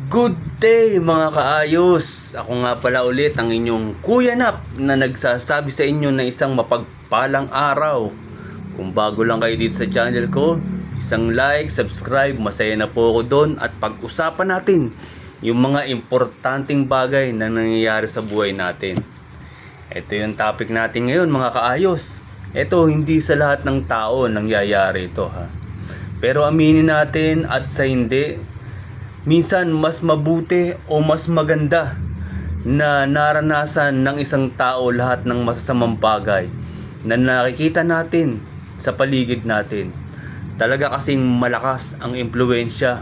Good day mga kaayos! Ako nga pala ulit ang inyong Kuya Nap na nagsasabi sa inyo na isang mapagpalang araw. Kung bago lang kayo dito sa channel ko, isang like, subscribe, masaya na po ako doon at pag-usapan natin yung mga importanteng bagay na nangyayari sa buhay natin. Ito yung topic natin ngayon mga kaayos. Ito hindi sa lahat ng tao nangyayari ito ha. Pero aminin natin at sa hindi, minsan mas mabuti o mas maganda na naranasan ng isang tao lahat ng masasamang bagay na nakikita natin sa paligid natin. Talaga kasing malakas ang impluwensya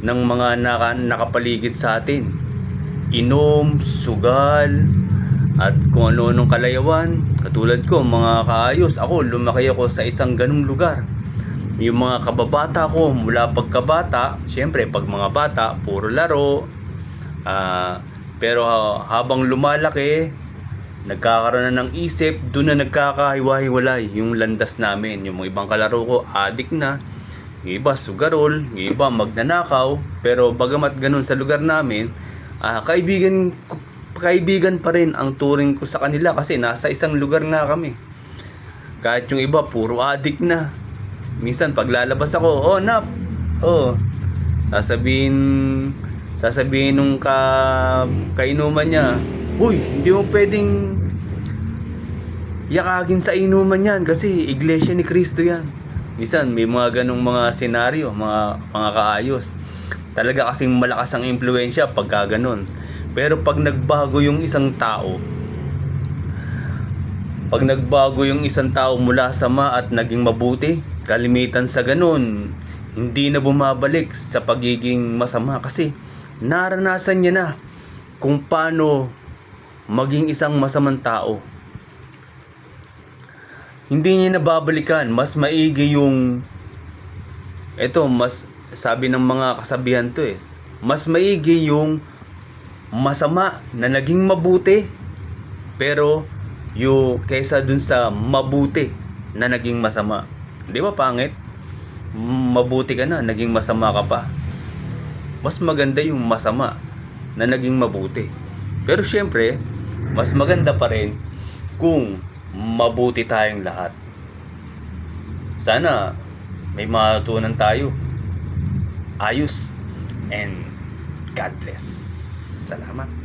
ng mga nakapaligid sa atin. Inom, sugal, at kung ano-anong kalayawan. Katulad ko mga kaayos, ako lumaki ako sa isang ganung lugar. Yung mga kababata ko mula pagkabata, syempre pag mga bata puro laro, pero habang lumalaki nagkakaroon na ng isip, doon na nagkakahiwa-hiwalay yung landas namin. Yung mga ibang kalaro ko adik na, yung iba sugarol, yung iba magnanakaw, pero bagamat ganun sa lugar namin, kaibigan pa rin ang turing ko sa kanila kasi nasa isang lugar nga kami. Kahit yung iba puro adik na. Minsan paglalabas ako, oh Nap, oh, sasabihin nung kainuman niya, uy, hindi mo pwedeng yakagin sa inuman yan kasi iglesia ni Cristo yan. Minsan may mga ganong mga senaryo, mga kaayos. Talaga kasing malakas ang impluwensya pagka ganon. Pero pag nagbago yung isang tao, mula sama at naging mabuti, kalimitan sa ganun, hindi na bumabalik sa pagiging masama kasi naranasan niya na kung paano maging isang masamang tao. Hindi niya nababalikan. Mas maigi yung mas sabi ng mga kasabihan to mas maigi yung masama na naging mabuti pero kaysa dun sa mabuti na naging masama. Di ba pangit? Mabuti ka na, naging masama ka pa. Mas maganda yung masama na naging mabuti. Pero syempre, mas maganda pa rin kung mabuti tayong lahat. Sana may matutunan tayo. Ayos and God bless. Salamat.